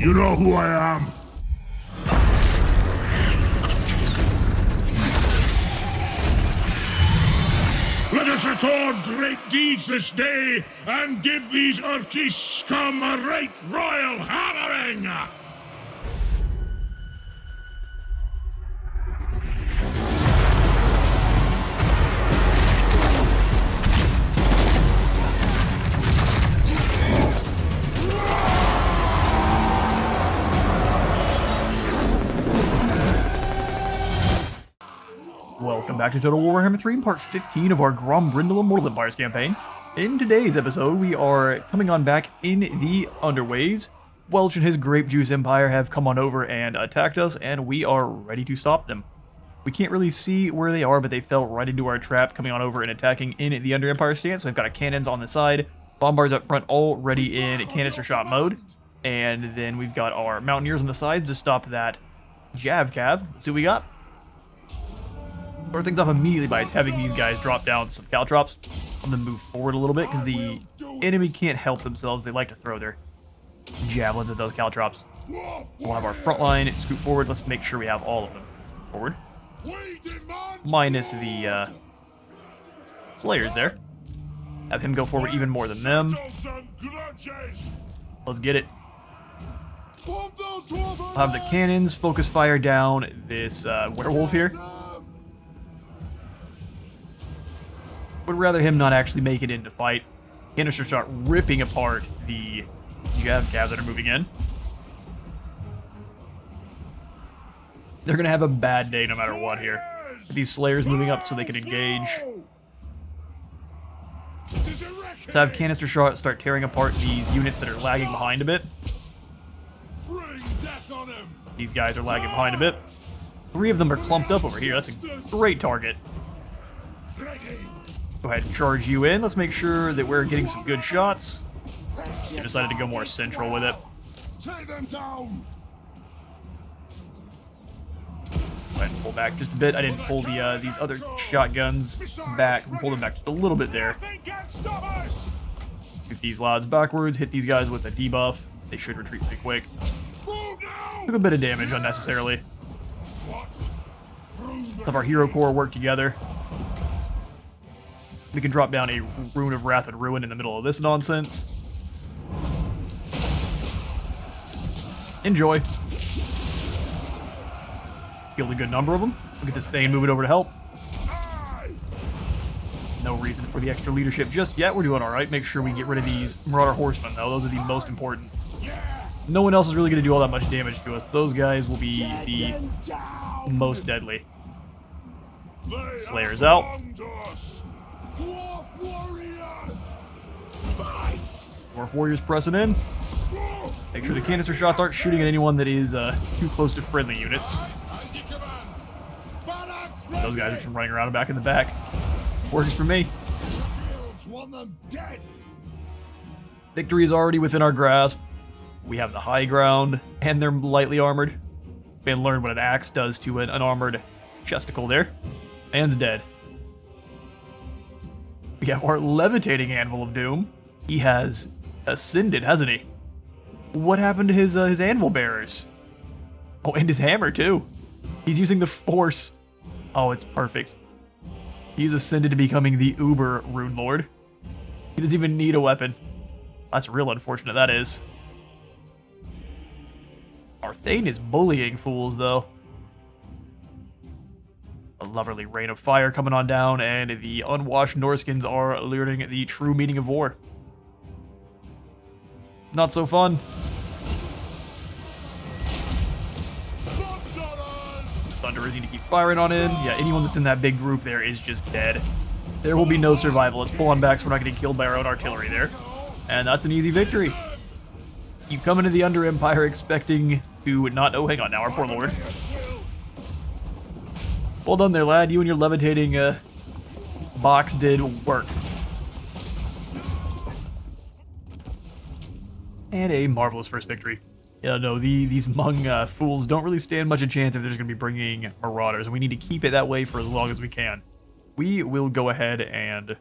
You know who I am? Let us record great deeds this day and give these Urki scum a right royal hammering! Welcome back to Total Warhammer 3, part 15 of our Grombrindal Immortal Empires campaign. In today's episode, we are coming on back in the Underways. Welch and his grape juice empire have come on over and attacked us, and we are ready to stop them. We can't really see where they are, but they fell right into our trap, coming on over and attacking in the Under Empire stance. So we've got our cannons on the side, bombards up front, already in canister shot mode, and then we've got our mountaineers on the sides to stop that Jav Cav. Let's see what we got. Start things off immediately by having these guys drop down some caltrops. I'm going to move forward a little bit because the enemy can't help themselves. They like to throw their javelins at those caltrops. We'll have our front line scoot forward. Let's make sure we have all of them forward. Minus the Slayers there. Have him go forward even more than them. Let's get it. I'll have the cannons focus fire down this werewolf here. Would rather him not actually make it into fight. Canister start ripping apart the Jav Cav that are moving in. They're going to have a bad day no matter what here. These Slayers moving up so they can engage. Let's have Canister shot start tearing apart these units that are lagging behind a bit. These guys are lagging behind a bit. 3 of them are clumped up over here. That's a great target. Go ahead and charge you in. Let's make sure that we're getting some good shots. I decided to go more central with it. Go ahead and pull back just a bit. I didn't pull the these other shotguns back. Pull them back just a little bit there. Shoot these lads backwards. Hit these guys with a debuff. They should retreat pretty quick. Took a bit of damage unnecessarily. Have our hero core work together. We can drop down a Rune of Wrath and Ruin in the middle of this nonsense. Enjoy. Killed a good number of them. Look at this thing moving over to help. No reason for the extra leadership just yet. We're doing alright. Make sure we get rid of these Marauder Horsemen, though. Those are the most important. No one else is really going to do all that much damage to us. Those guys will be the most deadly. Slayer's out. Dwarf warriors! Fight! Dwarf warriors pressing in. Make sure the canister shots aren't shooting at anyone that is too close to friendly units. Those guys are just running around and back in the back. Works for me. Victory is already within our grasp. We have the high ground, and they're lightly armored. And learn what an axe does to an unarmored chesticle there. Man's dead. We have our levitating Anvil of Doom. He has ascended, hasn't he? What happened to his anvil bearers? Oh, and his hammer, too. He's using the Force. Oh, it's perfect. He's ascended to becoming the Uber Rune Lord. He doesn't even need a weapon. That's real unfortunate, that is. Our Thane is bullying fools, though. A lovely rain of fire coming on down, and the unwashed Norskins are learning the true meaning of war. It's not so fun. Thunderers need to keep firing on in. Yeah, anyone that's in that big group there is just dead. There will be no survival. Let's pull on back so we're not getting killed by our own artillery there. And that's an easy victory. Keep coming to the Under Empire expecting to not... Oh, hang on now, our poor lord. Well done there, lad. You and your levitating box did work. And a marvelous first victory. Yeah, no, these Hmong fools don't really stand much a chance if they're just going to be bringing Marauders, and we need to keep it that way for as long as we can. We will go ahead and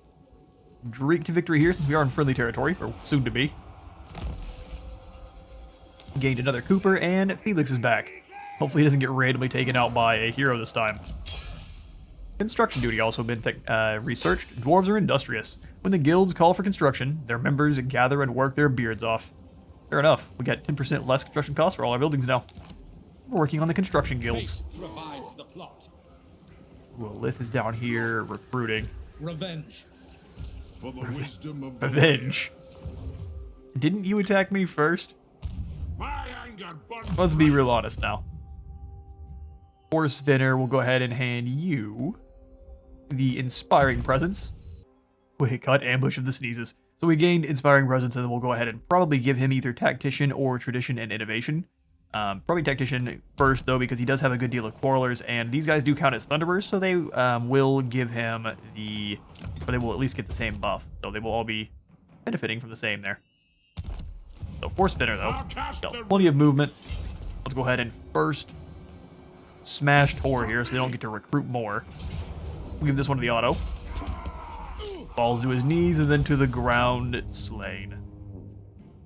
drink to victory here, since we are in friendly territory, or soon to be. Gained another Cooper, and Felix is back. Hopefully he doesn't get randomly taken out by a hero this time. Construction duty also been researched. Dwarves are industrious. When the guilds call for construction, their members gather and work their beards off. Fair enough. We got 10% less construction costs for all our buildings now. We're working on the construction guilds. Provides the plot. Well, Lith is down here recruiting. Revenge. For the wisdom of the Revenge. Didn't you attack me first? My anger burns. Let's be real honest now. Force Finner will go ahead and hand you the Inspiring Presence. Quick cut, Ambush of the Sneezes. So we gained Inspiring Presence, and then we'll go ahead and probably give him either Tactician or Tradition and Innovation. Probably Tactician first, though, because he does have a good deal of Quarrelers, and these guys do count as Thunderbursts, so they will give him the... or they will at least get the same buff. So they will all be benefiting from the same there. So Force Spinner, though. Got plenty of movement. Let's go ahead and first smash Tor here so they don't get to recruit more. We'll give this one to the auto. Falls to his knees and then to the ground, slain.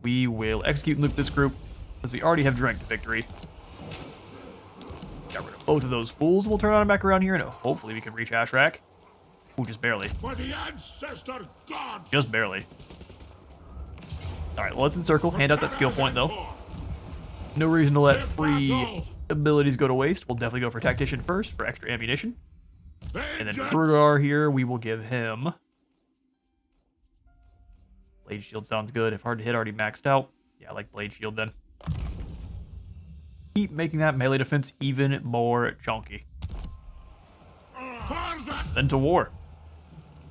We will execute and loot this group, because we already have drank to victory. Got rid of both of those fools. We'll turn on back around here, and hopefully we can reach Ashrak. Ooh, just barely. For the ancestor gods. Just barely. Alright, well, let's encircle. Hand out that skill point, though. No reason to let free abilities go to waste. We'll definitely go for Tactician first for extra ammunition. And then Brugar here, we will give him... Blade Shield sounds good. If hard to hit, already maxed out. Yeah, I like Blade Shield then. Keep making that melee defense even more chunky. Then to war.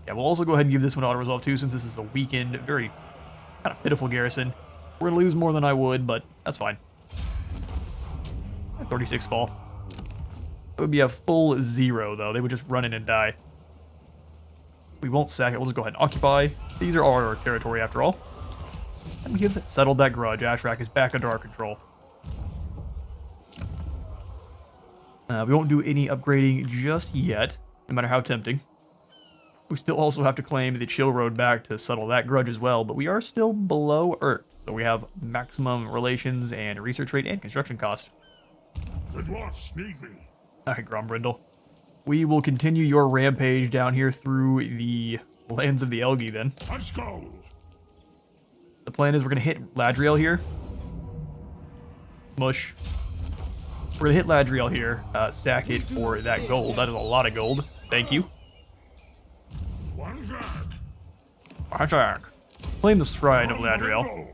Yeah, we'll also go ahead and give this one auto-resolve too, since this is a weakened, very kind of pitiful garrison. We're going to lose more than I would, but that's fine. 36 fall. It would be a full 0, though. They would just run in and die. We won't sack it. We'll just go ahead and occupy. These are our territory, after all. And we have settled that grudge. Ashrak is back under our control. We won't do any upgrading just yet, no matter how tempting. We still also have to claim the Chill Road back to settle that grudge as well, but we are still below Earth. So we have maximum relations and research rate and construction cost. The dwarfs need me. Alright, Grombrindal. We will continue your rampage down here through the lands of the Elgi then. Let's go. The plan is we're going to hit Ladriel here. Smush. We're going to hit Ladriel here. Sack it for that gold. That is a lot of gold. Thank you. One Jack. Attack. Claim the shrine of Ladriel.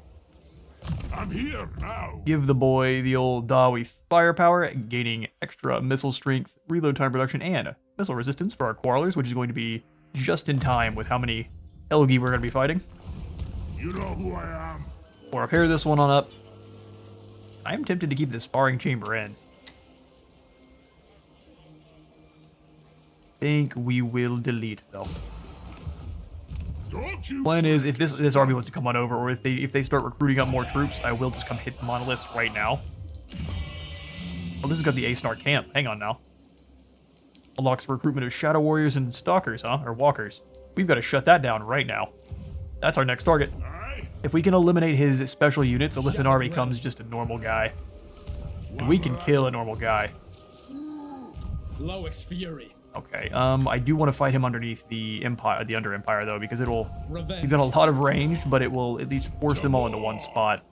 I'm here now. Give the boy the old Dawi firepower, gaining extra missile strength, reload time reduction, and missile resistance for our Quarrelers, which is going to be just in time with how many Elgi we're going to be fighting. You know who I am. We'll repair this one on up. I am tempted to keep this sparring chamber in. Think we will delete, though. Plan is, if this army wants to come on over, or if they start recruiting up more troops, I will just come hit the monoliths right now. Oh, this has got the A-Snark camp. Hang on now. Unlocks recruitment of Shadow Warriors and Stalkers, huh? Or Walkers. We've got to shut that down right now. That's our next target. If we can eliminate his special units, a Lithan army becomes just a normal guy. And we can kill a normal guy. Loix Fury. Okay, I do want to fight him underneath the Empire, the Under Empire, though, because it'll... Revenge. He's in a lot of range, but it will at least force them all into one spot.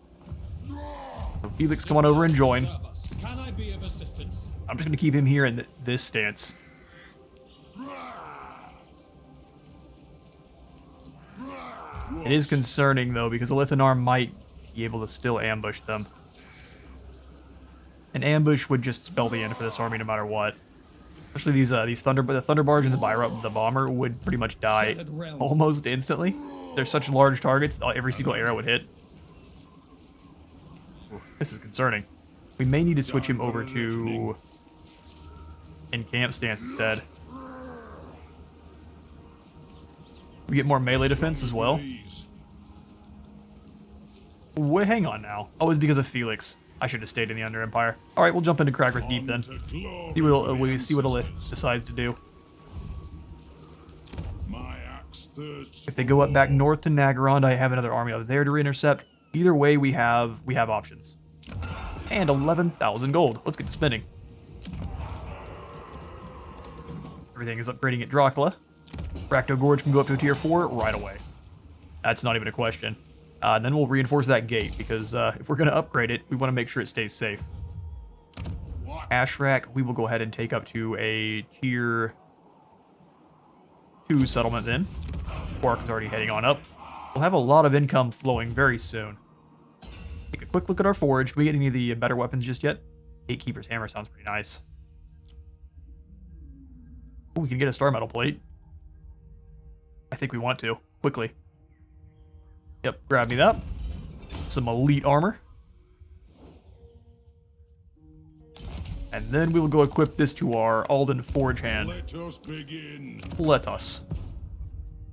So Felix, come on over and join. Can I be of assistance? I'm just going to keep him here in this stance. It is concerning, though, because the Lithanar might be able to still ambush them. An ambush would just spell the end for this army no matter what. Especially the Thunder Barge and the Bomber would pretty much die almost instantly. They're such large targets, every single arrow would hit. This is concerning. We may need to switch him over to in-camp stance instead. We get more melee defense as well. Wait, hang on now. Oh, it's because of Felix. I should have stayed in the Under Empire. Alright, we'll jump into Cracker's Deep then. See what Alith decides to do. If they go up back north to Nagarond, I have another army up there to intercept. Either way, we have options. And 11,000 gold. Let's get to spending. Everything is upgrading at Dracula. Bracto Gorge can go up to a tier 4 right away. That's not even a question. And then we'll reinforce that gate, because if we're going to upgrade it, we want to make sure it stays safe. Ashrak, we will go ahead and take up to a tier 2 settlement then. Quark is already heading on up. We'll have a lot of income flowing very soon. Take a quick look at our forge. Can we get any of the better weapons just yet? Gatekeeper's Hammer sounds pretty nice. Oh, we can get a star metal plate. I think we want to. Quickly. Yep, grab me that. Some elite armor. And then we will go equip this to our Alden Forge Hand. Let us begin. Let us.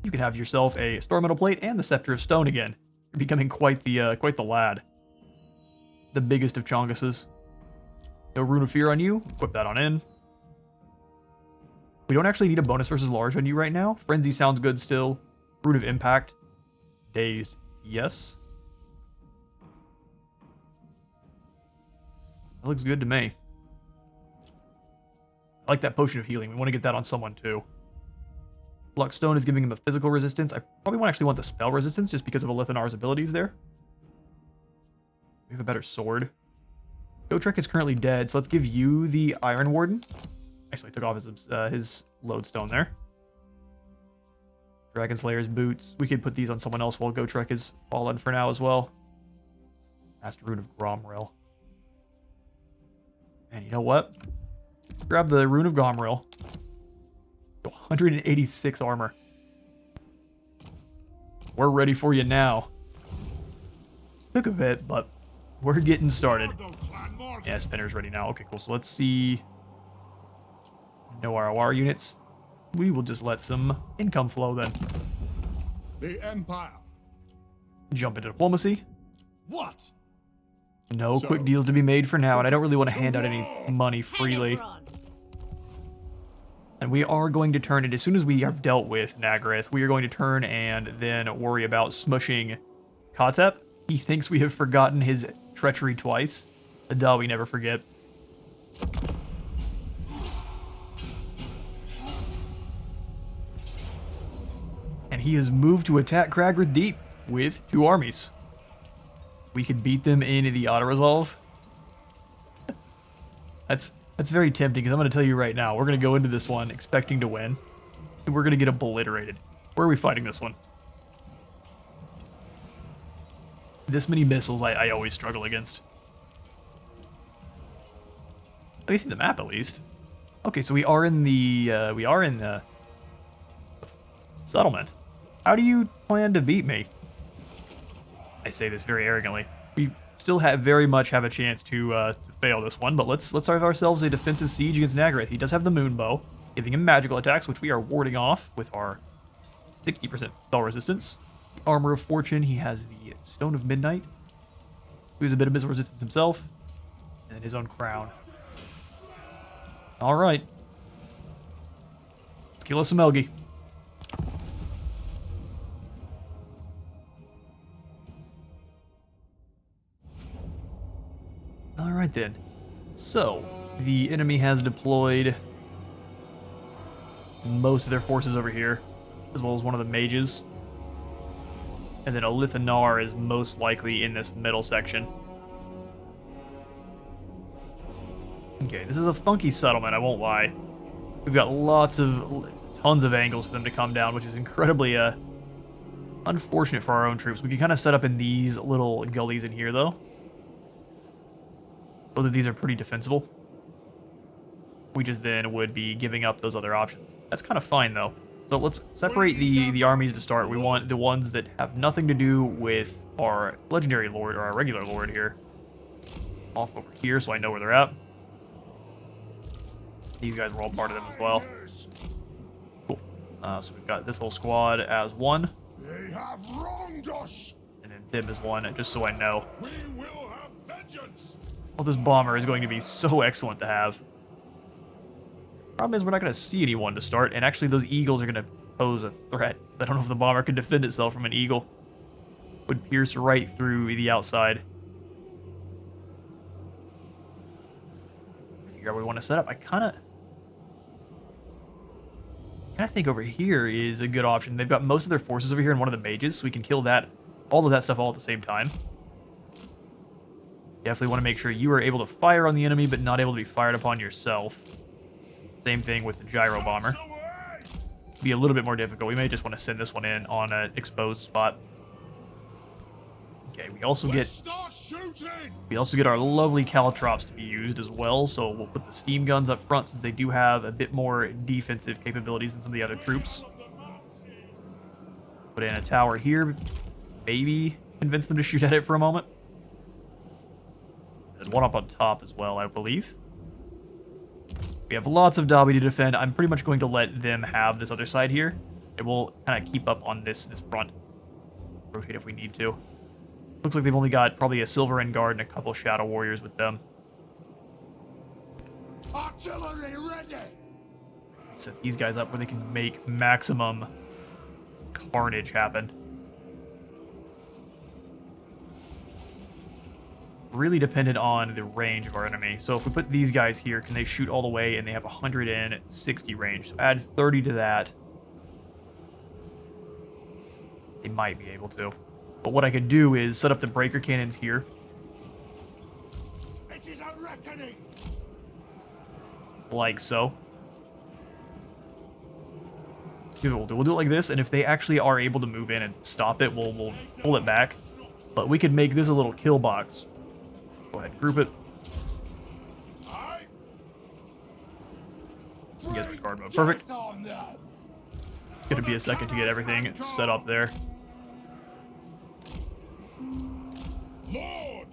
You can have yourself a star metal plate and the Scepter of Stone again. You're becoming quite the lad. The biggest of Chonguses. No Rune of Fear on you. Equip that on in. We don't actually need a bonus versus large on you right now. Frenzy sounds good still. Rune of Impact. Dazed. Yes. That looks good to me. I like that Potion of Healing. We want to get that on someone too. Luck Stone is giving him a physical resistance. I probably actually want the spell resistance just because of Elithanar's abilities there. We have a better sword. Gotrek is currently dead, so let's give you the Iron Warden. Actually, took off his lodestone there. Dragon Slayer's boots. We could put these on someone else while Gotrek is fallen for now as well. Last Rune of Grombrindal. And you know what? Grab the Rune of Grombrindal. 186 armor. We're ready for you now. Took a bit, but we're getting started. Yeah, Spinner's ready now. Okay, cool. So let's see. No ROR units. We will just let some income flow then. The Empire. Jump into diplomacy. What? No quick deals to be made for now, and I don't really want to hand out any money freely. And we are going to turn it, as soon as we have dealt with Nagaroth, we are going to turn and then worry about smushing Katep. He thinks we have forgotten his treachery twice. Duh, we never forget. And he has moved to attack Kragrith Deep with 2 armies. We could beat them in the auto-resolve. That's very tempting, because I'm going to tell you right now, we're going to go into this one expecting to win, and we're going to get obliterated. Where are we fighting this one? This many missiles I always struggle against. Facing the map, at least. Okay, so we are in the settlement. How do you plan to beat me? I say this very arrogantly. We still very much have a chance to fail this one, but let's have ourselves a defensive siege against Nagaroth. He does have the Moonbow, giving him magical attacks, which we are warding off with our 60% spell resistance. The Armor of Fortune, he has the Stone of Midnight, who has a bit of missile resistance himself, and his own crown. Alright. Let's kill us some Elgi. Alright then. So, the enemy has deployed most of their forces over here, as well as one of the mages. And then Elithanar is most likely in this middle section. Okay, this is a funky settlement, I won't lie. We've got tons of angles for them to come down, which is incredibly unfortunate for our own troops. We can kind of set up in these little gullies in here, though. Both of these are pretty defensible. We just then would be giving up those other options. That's kind of fine, though. So let's separate the armies to start. We want the ones that have nothing to do with our legendary lord or our regular lord here. Off over here so I know where they're at. These guys were all part of them as well. Cool. So we've got this whole squad as one. They have wronged us. And then them as one, just so I know. We will have vengeance. Well, this bomber is going to be so excellent to have. Problem is, we're not going to see anyone to start, and actually those eagles are going to pose a threat. I don't know if the bomber can defend itself from an eagle. Would pierce right through the outside. Here we want to set up. I kind of think over here is a good option. They've got most of their forces over here in one of the mages, so we can kill that, all of that stuff all at the same time. Definitely want to make sure you are able to fire on the enemy, but not able to be fired upon yourself. Same thing with the gyro bomber. Be a little bit more difficult. We may just want to send this one in on an exposed spot. Okay, we also get our lovely caltrops to be used as well, so we'll put the steam guns up front since they do have a bit more defensive capabilities than some of the other troops. Put in a tower here, maybe convince them to shoot at it for a moment. There's one up on top as well, I believe. We have lots of Dobby to defend. I'm pretty much going to let them have this other side here. It will kind of keep up on this front. Rotate if we need to. Looks like they've only got probably a Silver End Guard and a couple Shadow Warriors with them. Artillery ready! Set these guys up where they can make maximum carnage happen. Really dependent on the range of our enemy. So if we put these guys here, can they shoot all the way? And they have 160 range. So add 30 to that. They might be able to. But what I could do is set up the breaker cannons here. It is a reckoning! Like so. Here's what we'll do. We'll do it like this, and if they actually are able to move in and stop it, we'll pull it back. But we could make this a little kill box. Go ahead and group it. You guys are guard mode. Perfect. Gonna be a second to get everything set up there. Lord!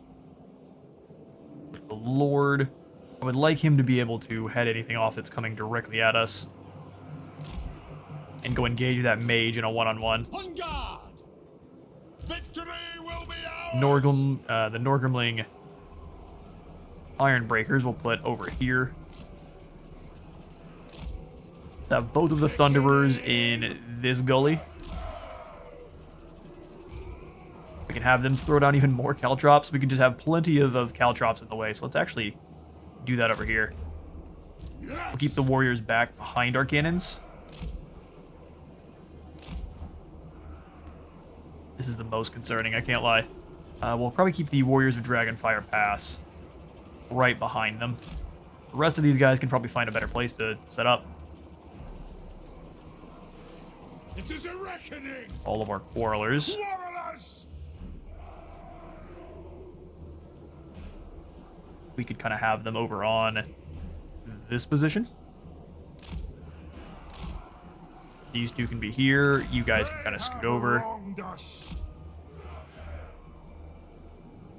The Lord. I would like him to be able to head anything off that's coming directly at us. And go engage that mage in a one-on-one. On guard! Victory will be ours! The Norgrimling Iron Breakers we'll put over here. Let's have both of the Thunderers in this gully. We can have them throw down even more caltrops. We can just have plenty of caltrops in the way. So let's actually do that over here. We'll keep the warriors back behind our cannons. This is the most concerning, I can't lie. We'll probably keep the warriors of Dragonfire Pass right behind them. The rest of these guys can probably find a better place to set up. It is a reckoning! All of our quarrelers. Quarrelers! We could kind of have them over on this position. These two can be here. You guys can kind of scoot over.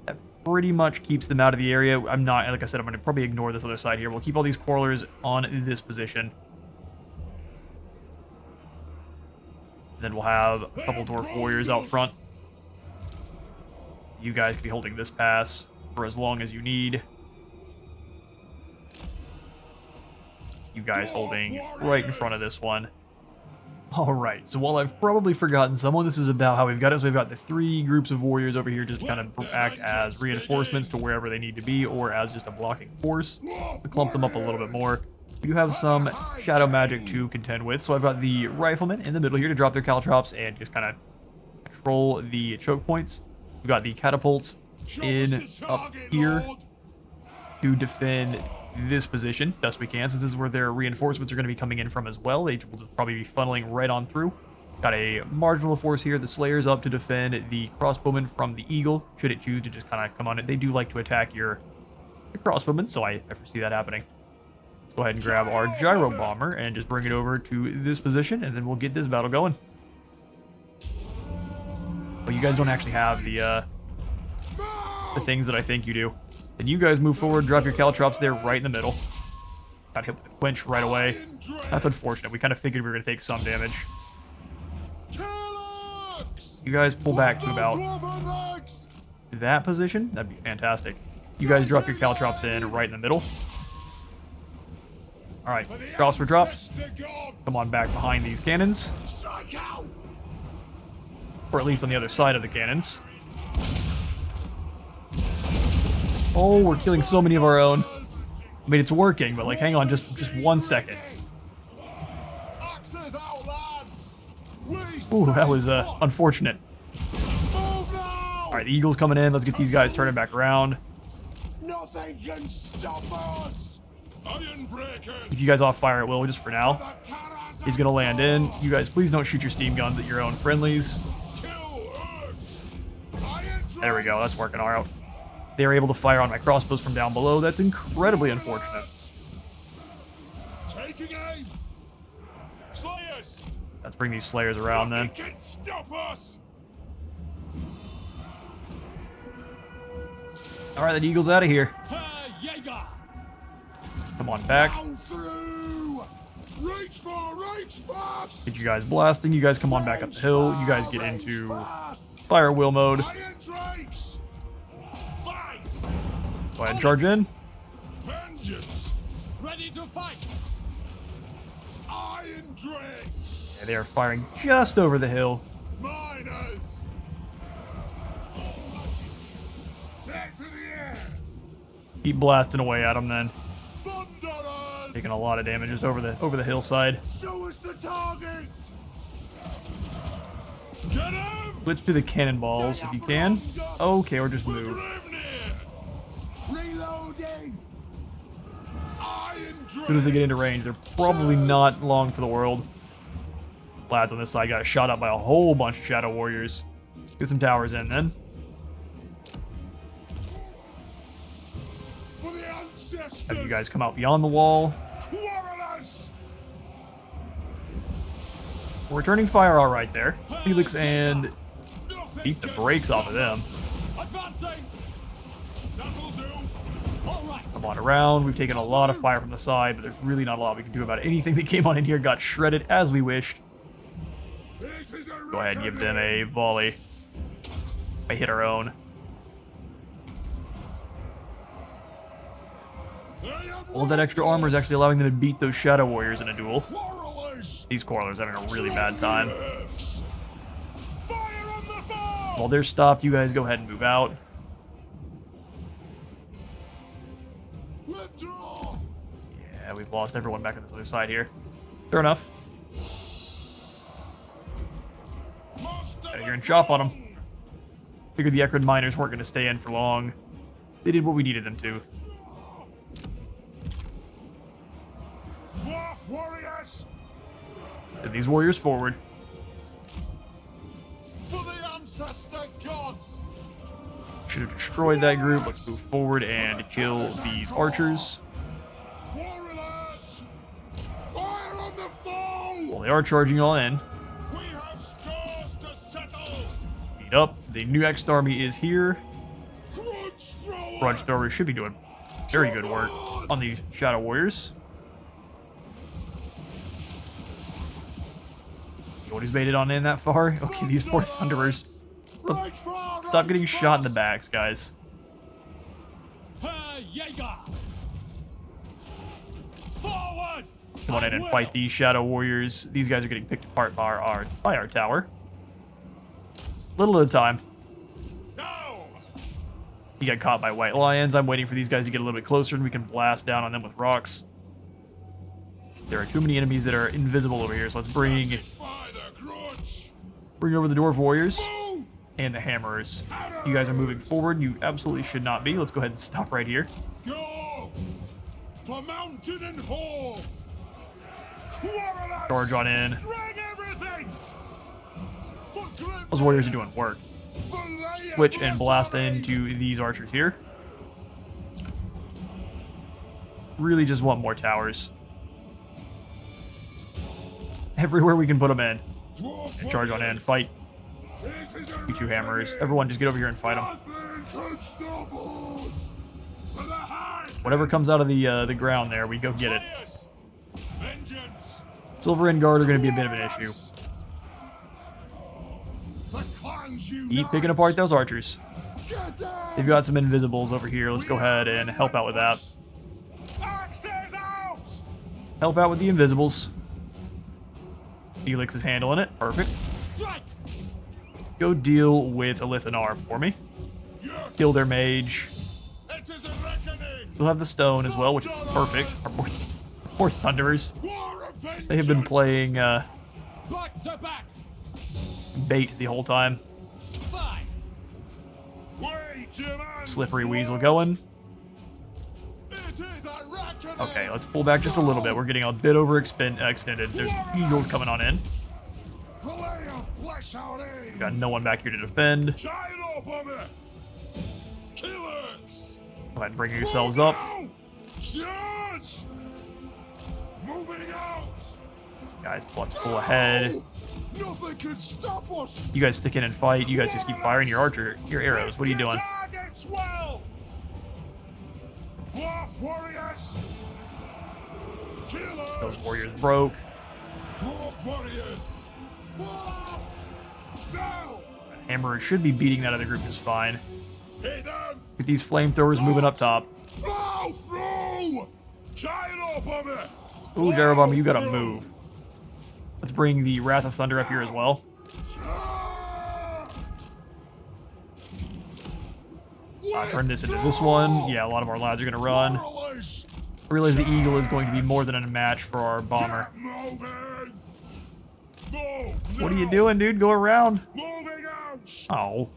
That pretty much keeps them out of the area. I'm not, like I said, I'm going to probably ignore this other side here. We'll keep all these quarrelers on this position. Then we'll have a couple dwarf warriors out front. You guys can be holding this pass for as long as you need. You guys holding right in front of this one. Alright, so while I've probably forgotten someone, this is about how we've got it. So we've got the three groups of warriors over here just to kind of act as reinforcements to wherever they need to be, or as just a blocking force to clump them up a little bit more. We do have some shadow magic to contend with, so I've got the riflemen in the middle here to drop their caltrops and just kind of control the choke points. We've got the catapults in up here to defend this position best we can, since this is where their reinforcements are going to be coming in from as well. They will just probably be funneling right on through. Got a marginal force here. The Slayer's up to defend the crossbowmen from the Eagle, should it choose to just kind of come on it. They do like to attack your crossbowmen, so I foresee that happening. Let's go ahead and grab our gyro bomber and just bring it over to this position, and then we'll get this battle going. But you guys don't actually have the things that I think you do. Then you guys move forward, drop your caltrops there right in the middle. Got hit with a quench right away. That's unfortunate. We kind of figured we were going to take some damage. You guys pull back to about that position. That'd be fantastic. You guys drop your caltrops in right in the middle. Alright, drops for drops. Come on back behind these cannons. Or at least on the other side of the cannons. Oh, we're killing so many of our own. I mean, it's working, but like, hang on just 1 second. Axes out, lads! Ooh, that was unfortunate. Move now! Alright, the eagle's coming in. Let's get these guys turning back around. Nothing can stop us! Iron breakers! Keep you guys off fire at will just for now. He's gonna land in. You guys, please don't shoot your steam guns at your own friendlies. There we go, that's working all right. They were able to fire on my crossbows from down below. That's incredibly unfortunate. Taking aim! Slayers! Let's bring these slayers around then. Nothing can stop us! Alright, that eagle's out of here. Herr Jaeger! Come on back. Down through! Reach fast! Get you guys blasting. You guys come on back up the hill. You guys get into fire at will mode. Iron drakes! Fight! Go ahead and charge in. Vengeance! Ready to fight! Iron drakes! Yeah, they are firing just over the hill. Miners! Take to the air! Keep blasting away at them then. Thunderers! Taking a lot of damage just over the hillside. Show us the target! Get him! Switch to the cannonballs if you can. Okay, or just move. Reloading! Iron As soon as they get into range, they're probably not long for the world. Lads on this side got shot up by a whole bunch of Shadow Warriors. Get some towers in then. For the ancestors! Have you guys come out beyond the wall. Quarrelers! We're returning fire all right there. Felix and Nothing beat the can brakes off of them. Advancing! That'll do! All right! Come on around. We've taken a lot of fire from the side, but there's really not a lot we can do about it. Anything that came on in here got shredded as we wished. This is a Go ahead and give them a volley. I hit our own. All of that extra armor is actually allowing them to beat those Shadow Warriors in a duel. Quarrelers! These Quarrelers are having a really bad time. Fire on the foe! While they're stopped, you guys go ahead and move out. Withdraw! Yeah, we've lost everyone back on this other side here. Fair enough. Get here and chop on them. Figured the Ekrid miners weren't going to stay in for long. They did what we needed them to. Dwarf warriors! Send these warriors forward. For the ancestor gods! Should have destroyed that group. Let's move forward and kill these archers. Quarrelers! Fire on the foe! Well, they are charging all in. We have scores to settle! Beat up. The new X army is here. Grudge thrower! Grudge throwers should be doing very good work on these Shadow Warriors. Nobody's made it on in that far. Okay, these poor Thunderers. Right far, Stop right getting shot in the fast! backs, guys. Herr Jaeger! Forward! Come on in and fight these Shadow Warriors. These guys are getting picked apart by our tower. Little at a time. Now! He got caught by White Lions. I'm waiting for these guys to get a little bit closer and we can blast down on them with rocks. There are too many enemies that are invisible over here, so let's bring Satisfy the grudge! over the Dwarf Warriors Move! and the Hammerers. You guys are moving forward. You absolutely should not be. Let's go ahead and stop right here. Go! For mountain and hall! Quarrelers! Charge on in. Drag everything! For grim Those warriors are doing work. for lay Switch and blast adversary! into these archers here. Really just want more towers. Everywhere we can put them in. Dwarf And charge on in. warriors! Fight. This is a You two Hammerers. reckoning! Everyone just get over here and fight them. Nothing can stop us! To the high Whatever comes out of the ground there, we go get it. Slayers! Vengeance! Silver and Guard are going to be a bit of an issue. The clans Keep unite! picking apart those archers. Get them! They've got some invisibles over here. Let's go ahead and help out with that. Axes out! Help out with the invisibles. Felix is handling it. Perfect. Strike! Go deal with Elithanar for me. Yes! Kill their mage. It is a reckoning! We'll have the stone as well, which is perfect. Our poor Thunderers. They have been playing Back to back. bait the whole time. Fine. Slippery Weasel going. Okay, let's pull back just a little bit. We're getting a bit extended. There's eagles coming on in. Got no one back here to defend. Go ahead and bring yourselves up. Guys, let's pull ahead. Nothing can stop us. You guys stick in and fight. You guys just keep firing your arrows. What are you doing? Dwarf warriors. Killers. Those warriors broke. Dwarf warriors. What? No. Hammer should be beating that other group just fine. Hit them. Get these flamethrowers moving up top. Blow through. Gyro bomber. Ooh, Gyro Bomber, you gotta move. Let's bring the Wrath of Thunder up here as well. Turn this into this one. Yeah, a lot of our lads are gonna run. I realize the Eagle is going to be more than a match for our Bomber. What are you doing, dude? Go around. Oh.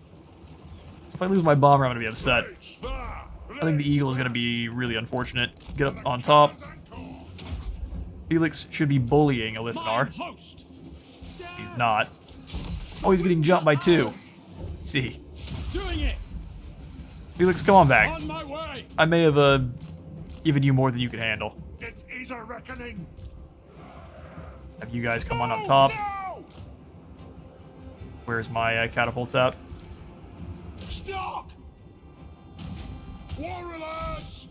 If I lose my Bomber, I'm gonna be upset. I think the Eagle is gonna be really unfortunate. Get up on top. Felix should be bullying a Lithanar. He's not. Oh, he's getting jumped by 2. See. Doing it. Felix, come on back. On my way. I may have given you more than you could handle. It is a reckoning. Have you guys come on up top. No! Where's my catapults at? Stop! Warriors!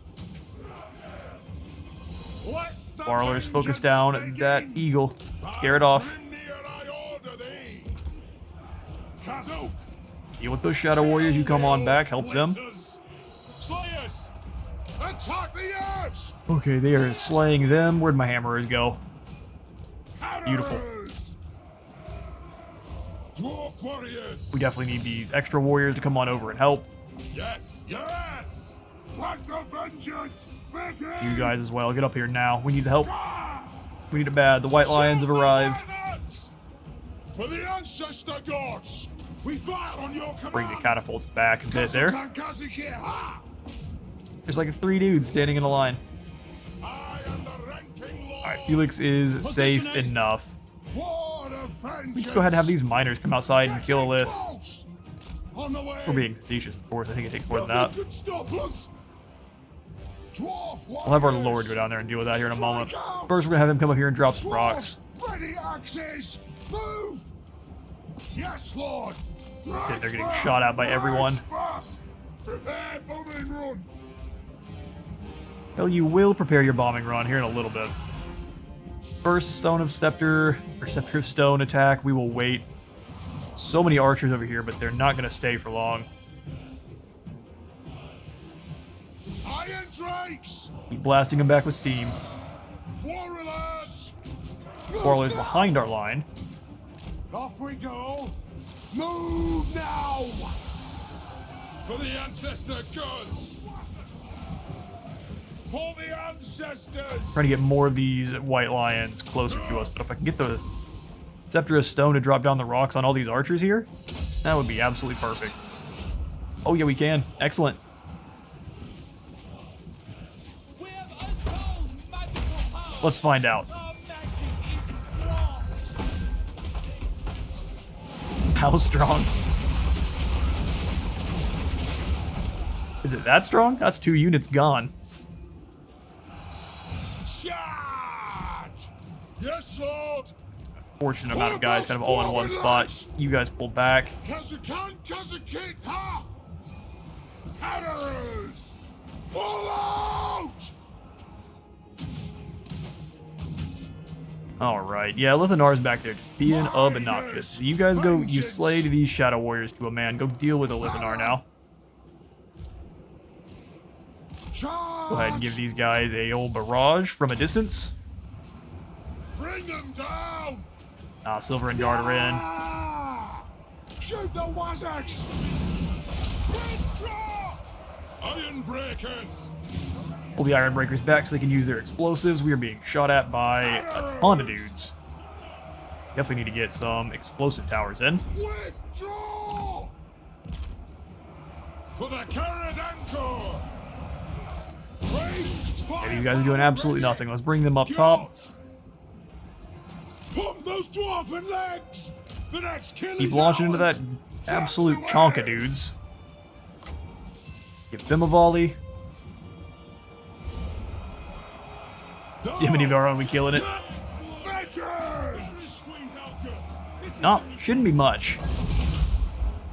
Let the Warlers, focus vengeance down that begin. Eagle. Scare it off. Brynir, I order thee. Kazuk, Deal with those Shadow Warriors. You come on back. Help them. Slayers, attack the edge. Okay, they are slaying them. Where'd my hammerers go? Beautiful. Hammerers. Dwarf warriors. We definitely need these extra warriors to come on over and help. Yes, yes. Let the vengeance begin. You guys as well. Get up here now. We need the help. We need it bad. The White Lions have arrived. For the ancestor gods, we fire on your command. Bring the catapults back a bit there. I There's like 3 dudes standing in a line. am the ranking lord. Alright, Felix is safe enough. Let's go ahead and have these miners come outside and kill a Lith. On the way. We're being facetious, of course. I think it takes more than that. Nothing could stop us. Dwarf We'll have our warriors. Lord go down there and deal with that here in a moment. First, we're gonna have him come up here and drop some rocks. Ready axes. Move. Yes, Lord. They're getting shot at by everyone. Fast. Prepare bombing run. Well, you will prepare your bombing run here in a little bit. First Stone of Scepter, or Scepter of Stone attack, we will wait. So many archers over here, but they're not going to stay for long. Iron Drakes. Keep blasting them back with steam. Warriors. Warlords behind our line. Off we go. Move now. For the ancestor gods. For the ancestors. Trying to get more of these White Lions closer to us, but if I can get the Scepter of Stone to drop down the rocks on all these archers here, that would be absolutely perfect. Oh yeah, we can. Excellent. We have untold magical power. Let's find out. Our magic is strong. How strong? Is it that strong? That's 2 units gone. Charge. Yes, Lord. Fortunate amount of guys kind of all in one spot. You guys pull back. Kazakan, Kazakit, ha! Hatters! Pull out! Alright, yeah, Lithanar's back there just being obnoxious. So you guys go, you slayed these Shadow Warriors to a man. Go deal with the Lithanar now. Charge! Go ahead and give these guys a old barrage from a distance. Bring them down! Silver and Guard are in. Ah! Shoot the Wazzaks! Withdraw! Iron Breakers! Pull the Iron Breakers back so they can use their explosives. We are being shot at by a ton of dudes. Definitely need to get some explosive towers in. Withdraw! For the Kara's anchor! Okay, these guys are doing absolutely nothing. Let's bring them up top. Pump those dwarven legs! The next kill Keep is launching into that ours. absolute Just chonk of away. dudes. Give them a volley. See how many of our own we killing it. Veterans! No, shouldn't be much.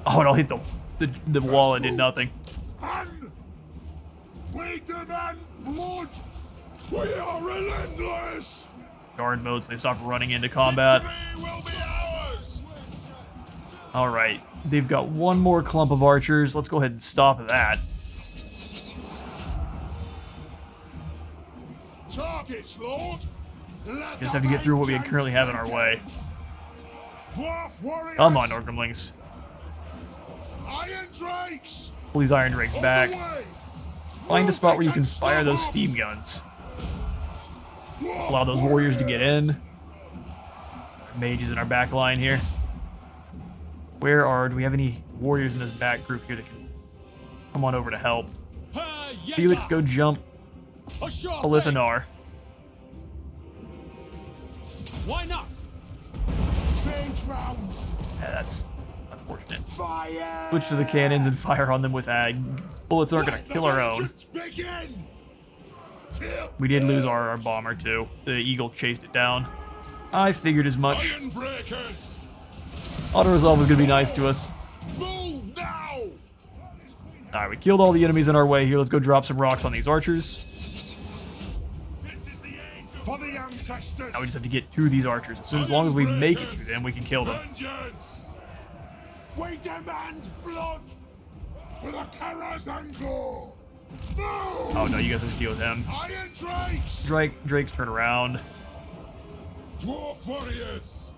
Oh, and I'll hit the wall and did nothing. And we demand blood! We are relentless! Guard modes, they stop running into combat. Victory will be ours! Alright, they've got one more clump of archers. Let's go ahead and stop that. Targets, Lord! Let Just the have to get through what we vengeance currently have in our way. Dwarf warriors! Come on, Orgrimlings. Iron Drakes! Pull these Iron Drakes On back. the way! Find a Move spot where you it can and fire stop those us! steam guns. Dwarf Allow those warriors to get in. Mages in our back line here. Do we have any warriors in this back group here that can come on over to help? Felix, go jump A sure thing. Elithanar. Why not? Change rounds! Yeah, that's unfortunate. Fire! Switch to the cannons and fire on them with ag. Bullets aren't going Let to the kill our own. vengeance begin! We did lose our bomber too. The eagle chased it down. I figured as much. Iron Breakers! Auto-resolve was going to be nice to us. Move now! Alright, we killed all the enemies in our way here. Let's go drop some rocks on these archers. This is the age for the ancestors! Now we just have to get to these archers. As long as we make it to them, we can kill them. Vengeance! We demand blood! For the Kara's anchor! No! Oh no, you guys have to deal with him. Iron Drakes! Drake's turn around. Dwarf warriors!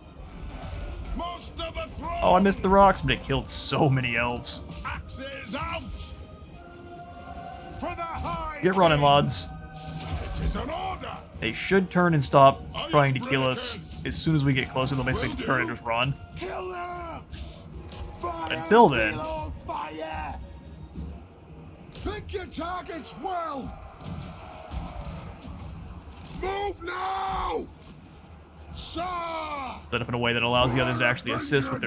Most of the throne! Oh, I missed the rocks, but it killed so many elves. Axes out! For the high Get running, king! lads. It is an order! They should turn and stop trying to kill us. As soon as we get closer, they'll basically turn and just run. Kill orcs! Fire Until then. below fire! Pick your targets well! Move now! Sir! Set up in a way that allows the others to actually assist with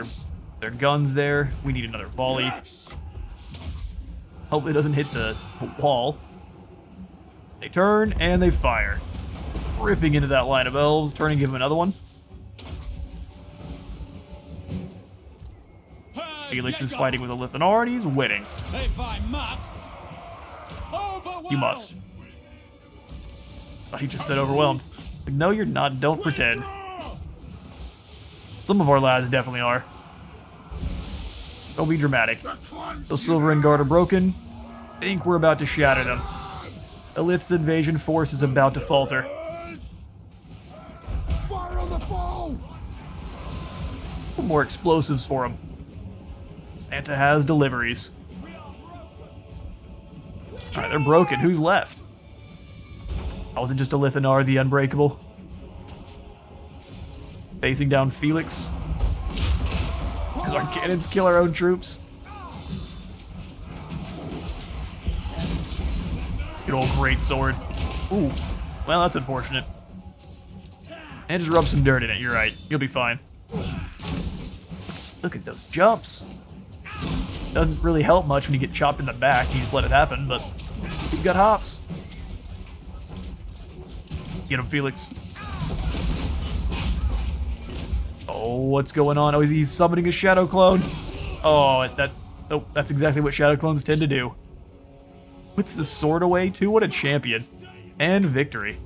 their guns there. We need another volley. Yes! Hopefully it doesn't hit the wall. They turn and they fire. Ripping into that line of elves. Turn and give them another one. Felix is fighting with Elithanar and he's winning. If I must. Overwhelmed. You must. Thought he just said overwhelmed. Like, no, you're not. Don't pretend. Some of our lads definitely are. Don't be dramatic. Those Silverin Guard are broken. Think we're about to shatter them. Elith's invasion force is about to falter. Fire on the foe! Put more explosives for him. Santa has deliveries. Alright, they're broken. Who's left? Oh, was it just Elithanar, the Unbreakable? Facing down Felix. Because our cannons kill our own troops. Good old great sword. Ooh, well, that's unfortunate. And just rub some dirt in it, you're right. You'll be fine. Look at those jumps. Doesn't really help much when you get chopped in the back. You just let it happen, but he's got hops. Get him, Felix. Oh, what's going on? Oh, he's summoning a shadow clone. Oh, that's exactly what shadow clones tend to do. Puts the sword away too. What a champion. And victory.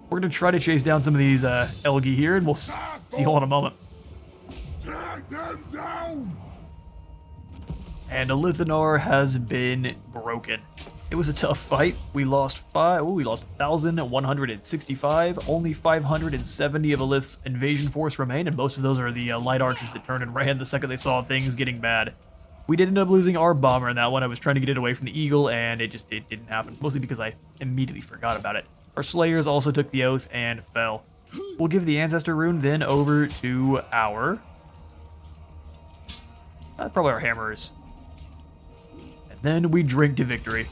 We're gonna try to chase down some of these Elgi here, and we'll see all in a moment. Drag them down! And Elithanar has been broken. It was a tough fight. We lost 1,165. Only 570 of Elith's invasion force remain, and most of those are the light archers that turned and ran the second they saw things getting bad. We did end up losing our bomber in that one. I was trying to get it away from the eagle, and it didn't happen. Mostly because I immediately forgot about it. Our slayers also took the oath and fell. We'll give the ancestor rune then over to our... probably our hammers. And then we drink to victory.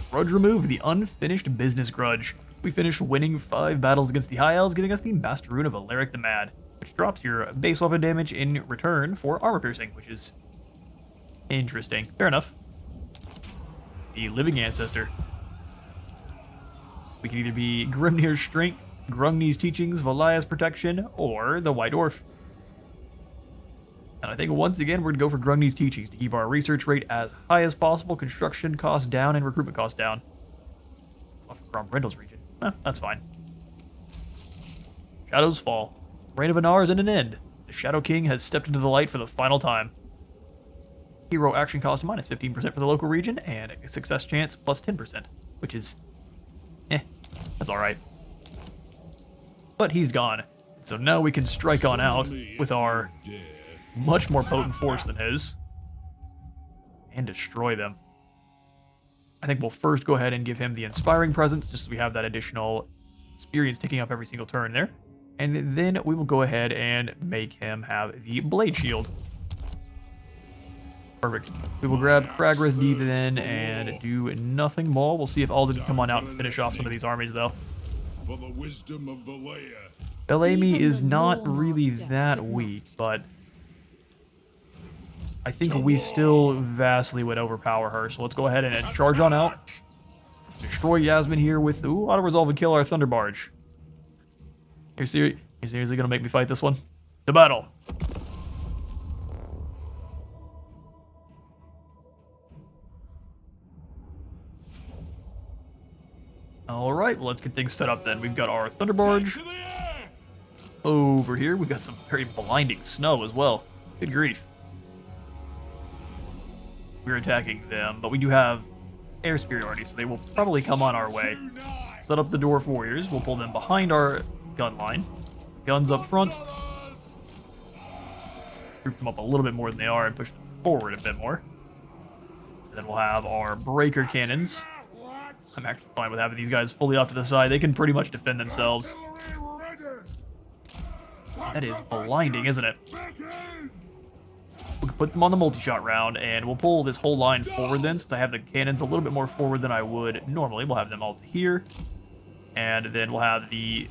Grudge removed, the unfinished business grudge. We finished winning 5 battles against the High Elves, giving us the Master Rune of Alaric the Mad, which drops your base weapon damage in return for armor piercing, which is interesting. Fair enough. The Living Ancestor. We can either be Grimnir's Strength, Grungni's Teachings, Valia's Protection, or the White Dwarf. And I think once again we're going to go for Grungni's Teachings to keep our research rate as high as possible, construction costs down, and recruitment costs down. Off of Grombrindal's region. That's fine. Shadows fall. Reign of Anar is at an end. The Shadow King has stepped into the light for the final time. Hero action cost minus 15% for the local region, and a success chance plus 10%, which is... that's alright. But he's gone. So now we can strike on out with our much more potent force than his. And destroy them. I think we'll first go ahead and give him the Inspiring Presence, just so we have that additional experience ticking up every single turn there. And then we will go ahead and make him have the Blade Shield. Perfect. We will grab Kragrith Deep then and do nothing more. We'll see if Alden can come on out and finish off some of these armies, though. For the wisdom of Valea. Bellamy is not really that weak, but I think we still vastly would overpower her. So let's go ahead and charge on out. Destroy Yasmin here with auto-resolve and kill our Thunder Barge. You're seriously gonna make me fight this one? To battle! Alright, well, let's get things set up then. We've got our Thunder Barge. Over here, we've got some very blinding snow as well. Good grief. We're attacking them, but we do have air superiority, so they will probably come on our way. Set up the Dwarf Warriors. We'll pull them behind our gun line. Guns up front. Group them up a little bit more than they are and push them forward a bit more. And then we'll have our breaker cannons. I'm actually fine with having these guys fully off to the side. They can pretty much defend themselves. That is blinding, isn't it? We can put them on the multi-shot round, and we'll pull this whole line forward then, since I have the cannons a little bit more forward than I would normally. We'll have them all to here. And then we'll have the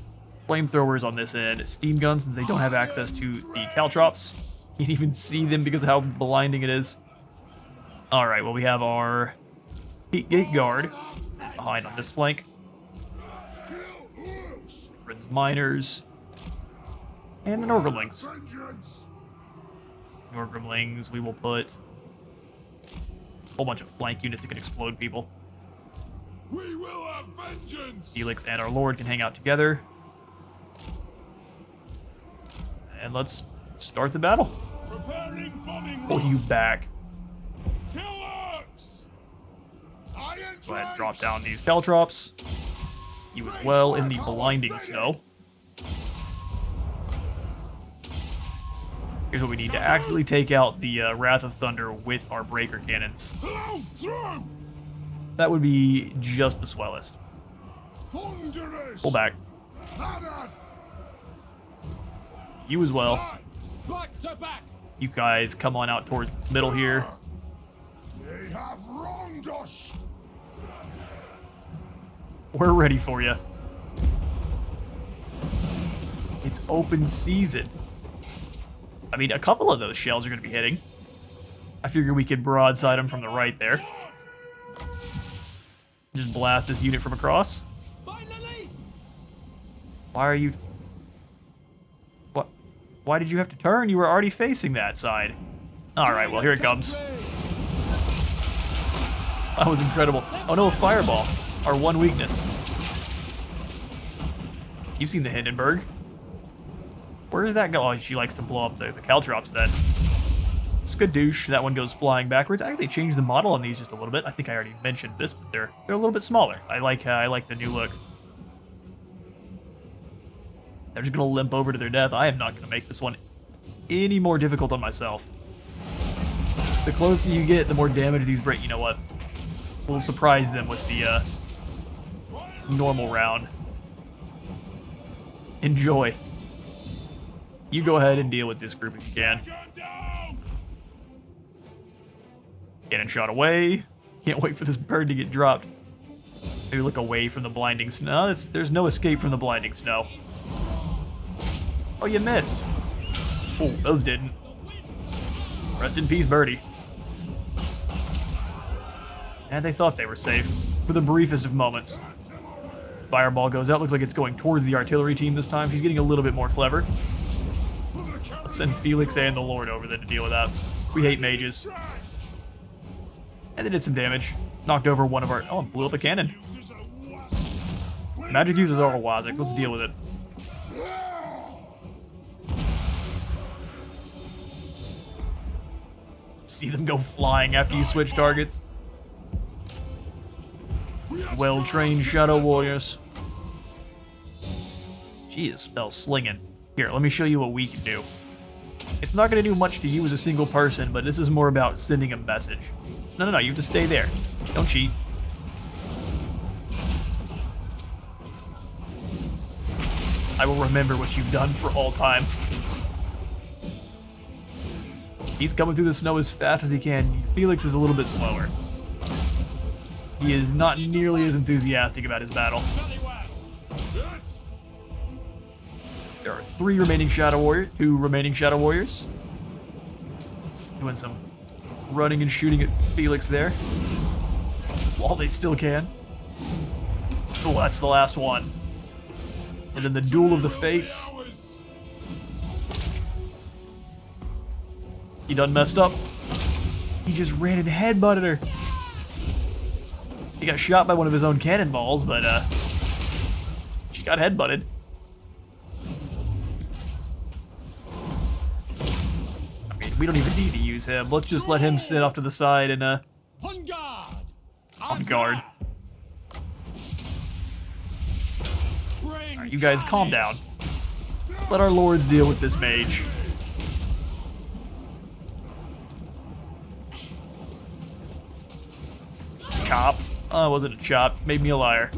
flamethrowers on this end. Steam guns, since they don't have access to the caltrops. You can even see them because of how blinding it is. Alright, well, we have our Heat Gate Guard behind on this flank. Bryn's Miners. And the Norgrimlings. Norgrimlings, we will put a whole bunch of flank units that can explode people. We will have vengeance! Felix and our Lord can hang out together. And let's start the battle. Pull you back. Go ahead and drop down these caltrops. You as well in the blinding snow. Here's what we need to actually take out the Wrath of Thunder with our breaker cannons. That would be just the swellest. Pull back. You as well. You guys come on out towards this middle here. They have wronged us. We're ready for you. It's open season. I mean, a couple of those shells are going to be hitting. I figure we could broadside them from the right there. Just blast this unit from across. Why are you... What? Why did you have to turn? You were already facing that side. Alright, well, here it comes. That was incredible. Oh no, a fireball. Our one weakness. You've seen the Hindenburg. Where does that go? Oh, she likes to blow up the caltrops then. Skadoosh, that one goes flying backwards. I think they changed the model on these just a little bit. I think I already mentioned this, but they're a little bit smaller. I like the new look. They're just gonna limp over to their death. I am not gonna make this one any more difficult on myself. The closer you get, the more damage these bring. You know what? We'll surprise them with the normal round. Enjoy. You go ahead and deal with this group if you can. Cannon shot away. Can't wait for this bird to get dropped. Maybe look away from the blinding snow. There's no escape from the blinding snow. Oh, you missed. Oh, those didn't. Rest in peace, birdie. And they thought they were safe for the briefest of moments. Fireball goes out. Looks like it's going towards the artillery team this time. She's getting a little bit more clever. Let's send Felix and the Lord over there to deal with that. We hate mages. And they did some damage. Knocked over one of our... Oh, blew up a cannon. Magic uses our Waziks. Let's deal with it. See them go flying after you switch targets. Well-trained Shadow Warriors. She is spell slinging. Here, let me show you what we can do. It's not going to do much to you as a single person, but this is more about sending a message. No, you have to stay there. Don't cheat. I will remember what you've done for all time. He's coming through the snow as fast as he can. Felix is a little bit slower. He is not nearly as enthusiastic about his battle. There are 3 remaining Shadow Warriors, 2 remaining Shadow Warriors. Doing some running and shooting at Felix there. While they still can. Oh, that's the last one. And then the Duel of the Fates. He done messed up. He just ran and headbutted her. He got shot by one of his own cannonballs, but she got headbutted. I mean, we don't even need to use him. Let's just let him sit off to the side and On guard! on guard. Bring Alright, you guys calm down. Let our lords deal with this mage. Chop. Oh, it wasn't a chop. Made me a liar.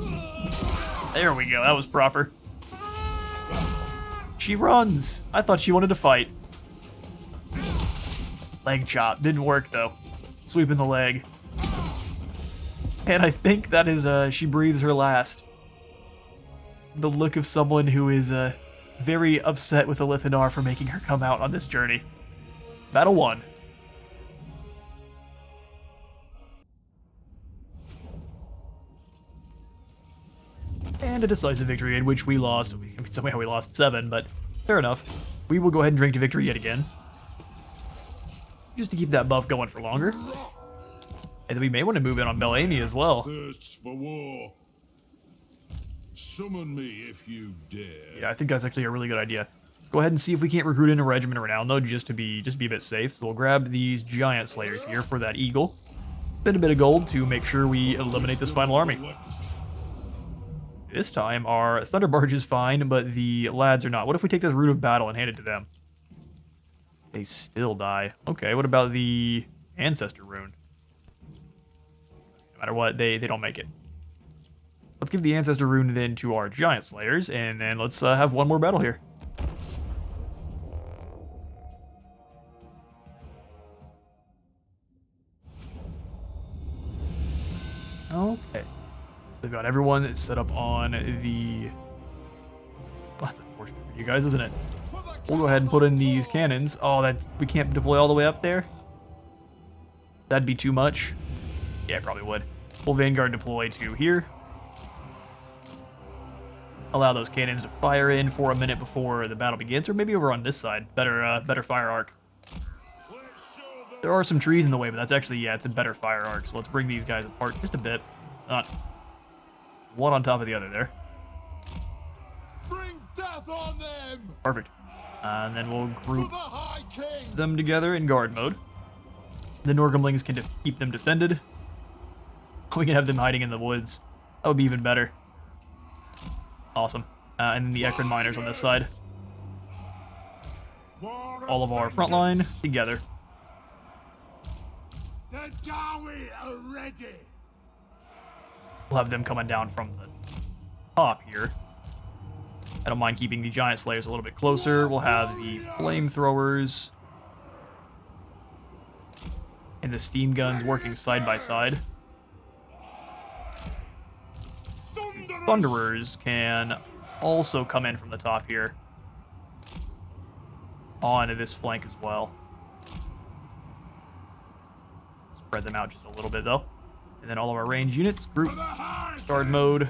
There we go. That was proper. She runs. I thought she wanted to fight. Leg chop. Didn't work, though. Sweeping the leg. And I think that is, she breathes her last. The look of someone who is, very upset with the Lithanar for making her come out on this journey. Battle 1. And a decisive victory in which we lost. I mean, somehow we lost 7, but fair enough. We will go ahead and drink to victory yet again. Just to keep that buff going for longer. And then we may want to move in on Belamy as well. Thirsts for war. Summon me if you dare. Yeah, I think that's actually a really good idea. Let's go ahead and see if we can't recruit in a regiment around, though, just to be a bit safe. So we'll grab these giant slayers here for that eagle. Spend a bit of gold to make sure we eliminate this final army. This time, our Thunder Barge is fine, but the lads are not. What if we take this Root of Battle and hand it to them? They still die. Okay, what about the Ancestor Rune? No matter what, they don't make it. Let's give the Ancestor Rune then to our Giant Slayers, and then let's have one more battle here. Okay. So they've got everyone set up on the... Well, that's unfortunate for you guys, isn't it? We'll go ahead and put in these cannons. Oh, that we can't deploy all the way up there? That'd be too much. Yeah, probably would. We'll Vanguard deploy to here. Allow those cannons to fire in for a minute before the battle begins, or maybe over on this side. Better fire arc. There are some trees in the way, but that's actually, yeah, it's a better fire arc. So let's bring these guys apart just a bit. Not one on top of the other there. Bring death on them. Perfect. And then we'll group them together in guard mode. The Norgumlings can keep them defended. We can have them hiding in the woods. That would be even better. Awesome. And then the Ekron miners on this side. For all of our front line together. The Dawi are ready. We'll have them coming down from the top here. I don't mind keeping the Giant Slayers a little bit closer. We'll have the Flamethrowers and the Steam Guns working side by side. Thunderers can also come in from the top here onto this flank as well. Spread them out just a little bit though. And then all of our range units, group, guard mode,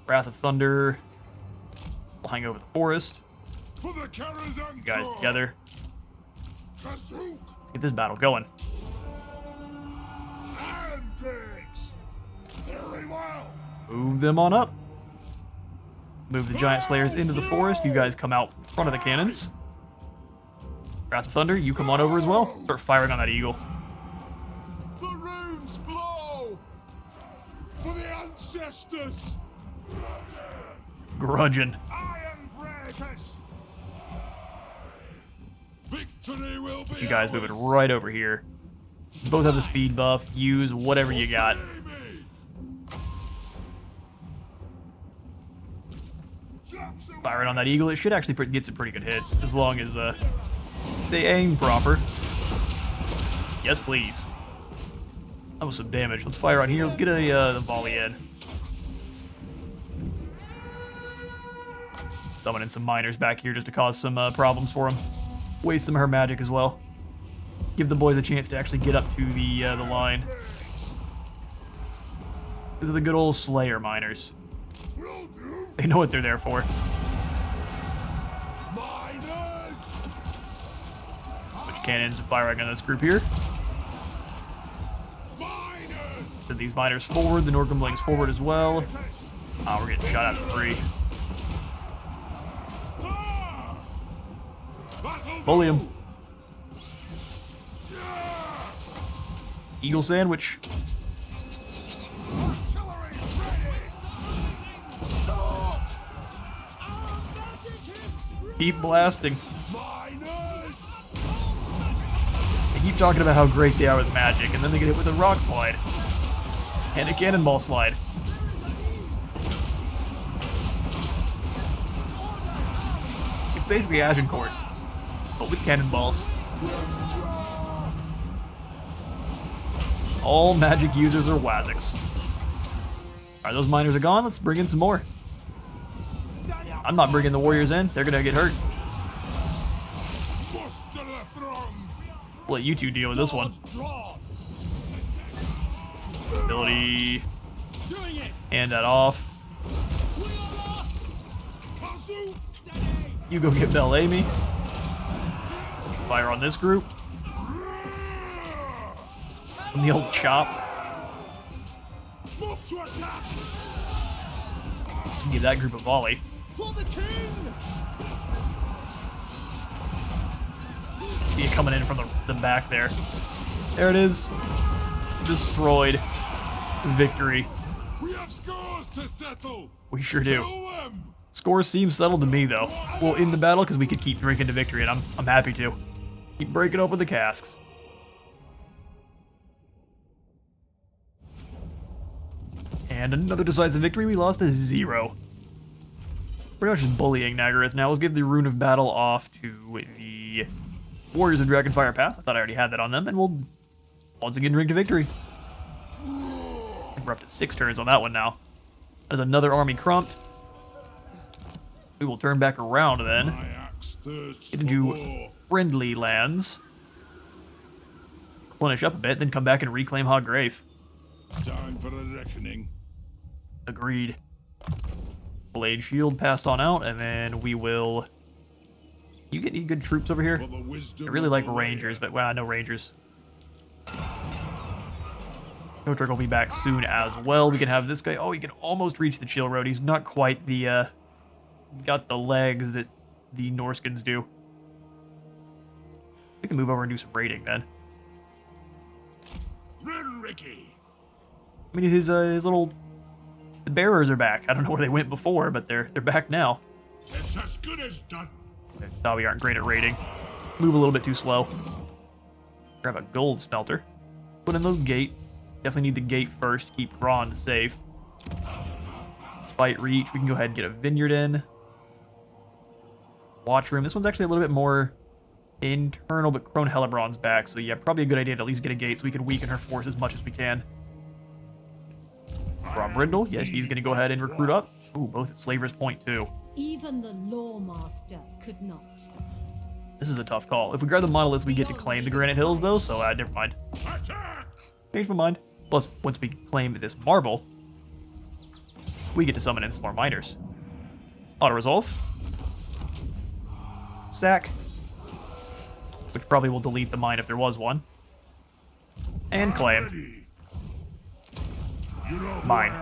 Wrath of Thunder, flying over the forest. You guys together. Let's get this battle going. Move them on up. Move the Giant Slayers into the forest. You guys come out in front of the cannons. Wrath of Thunder, you come on over as well. Start firing on that eagle. The runes glow for the ancestors. Grudging. Iron breakers. Victory will be You guys move it right over here. Both have the speed buff. Use whatever you got. Firing on that eagle. It should actually get some pretty good hits as long as they aim proper. Yes, please. That was some damage. Let's fire on here. Let's get the volley in. Summoning some miners back here just to cause some problems for them. Waste some of her magic as well. Give the boys a chance to actually get up to the line. These are the good old Slayer miners. They know what they're there for. Switch cannons and firing on this group here. Send these miners forward. The Norgumblings forward as well. We're getting shot at for free. Bully him. Eagle sandwich. Keep blasting. They keep talking about how great they are with magic, and then they get hit with a rock slide and a cannonball slide. It's basically Agincourt, but with cannonballs. All magic users are Waziks. Alright, those miners are gone. Let's bring in some more. I'm not bringing the warriors in. They're gonna get hurt. We'll let you two deal with this one. Ability. Hand that off. You go get Belle Amy. Fire on this group. And the old chop. Give that group a volley. See it coming in from the back there. There it is. Destroyed. Victory. We have scores to settle. We sure do. Scores seem settled to me, though. We'll end the battle because we could keep drinking to victory, and I'm happy to. Keep breaking open the casks. And another decisive victory. We lost a 0. Pretty much just bullying Nagaroth. Now let's give the Rune of Battle off to the Warriors of Dragonfire Path. I thought I already had that on them, and we'll once again drink to victory. I think we're up to 6 turns on that one now. There's another army crumped. We will turn back around then. Get into friendly lands. Replenish up a bit, then come back and reclaim Hog Grave. Time for a reckoning. Agreed. Blade Shield passed on out, and then we will... You get any good troops over here? I really like Rangers, but well, no Rangers. Kotrek will be back soon as well. We can have this guy. Oh, he can almost reach the Chill Road. He's not quite the, got the legs that the Norskins do. We can move over and do some raiding then. Ricky. I mean, his little... The bearers are back. I don't know where they went before, but they're back now. It's as good as done. No, we aren't great at raiding. Move a little bit too slow. Grab a gold smelter. Put in those gate. Definitely need the gate first to keep Ron safe. Spite reach. We can go ahead and get a vineyard in. Watch room. This one's actually a little bit more internal, but Crone Hellebrand's back. So yeah, probably a good idea to at least get a gate so we can weaken her force as much as we can. Grombrindal. Yes, he's going to go ahead and recruit up. Ooh, both at Slaver's Point too. Even the Lawmaster could not. This is a tough call. If we grab the monoliths, we get to claim the Granite Hills, though, so never mind. Change my mind. Plus, once we claim this marble, we get to summon in some more miners. Auto-resolve. Sack. Which probably will delete the mine if there was one. And claim. Mine.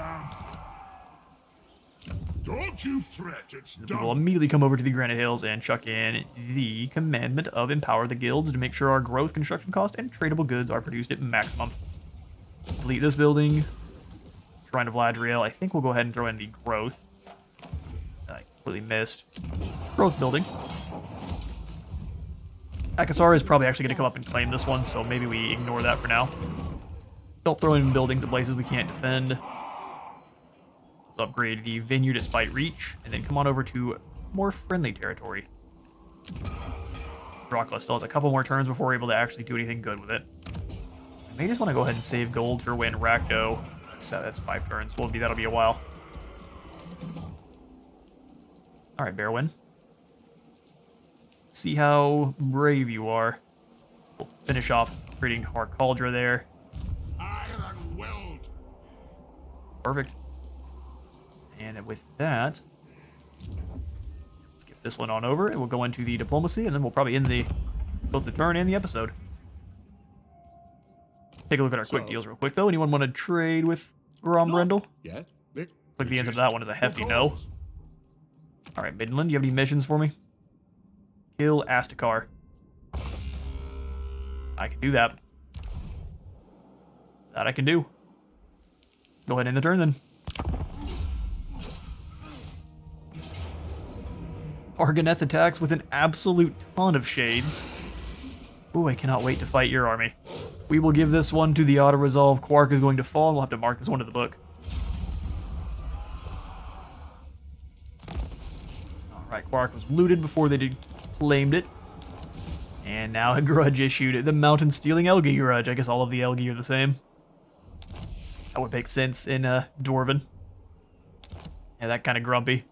Don't you fret, it's done. We'll immediately come over to the Granite Hills and chuck in the commandment of Empower the Guilds to make sure our growth, construction cost, and tradable goods are produced at maximum. Delete this building. Shrine of Ladriel. I think we'll go ahead and throw in the growth. I completely missed. Growth building. Akasara is probably actually going to come up and claim this one, so maybe we ignore that for now. Don't throw in buildings at places we can't defend. Let's upgrade the vineyard at Spite Reach, and then come on over to more friendly territory. Dracula still has a couple more turns before we're able to actually do anything good with it. I may just want to go ahead and save gold for when Rakdo. That's 5 turns. That'll be a while. Alright, Bearwin. See how brave you are. We'll finish off creating our Cauldra there. Iron weld. Perfect. And with that, skip this one on over, and we'll go into the diplomacy, and then we'll probably end both the turn and the episode. Take a look at our quick deals real quick, though. Anyone want to trade with Grombrindal? Yeah. Like the answer to that one is a hefty no. All right, Midland, do you have any missions for me? Kill Astakar. I can do that. That I can do. Go ahead and end the turn, then. Argoneth attacks with an absolute ton of shades. Ooh, I cannot wait to fight your army. We will give this one to the auto-resolve. Quark is going to fall, and we'll have to mark this one to the book. Alright, Quark was looted before they claimed it. And now a grudge issued. The Mountain Stealing Elgi grudge. I guess all of the Elgi are the same. That would make sense in Dwarven. Yeah, that kind of grumpy.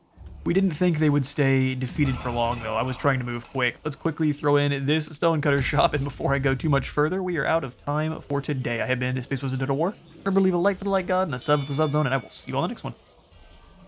We didn't think they would stay defeated for long, though. I was trying to move quick. Let's quickly throw in this Stonecutter shop, and before I go too much further, we are out of time for today. I have been Space Wizard of War. Remember, leave a like for the like god and a sub for the sub zone, and I will see you on the next one.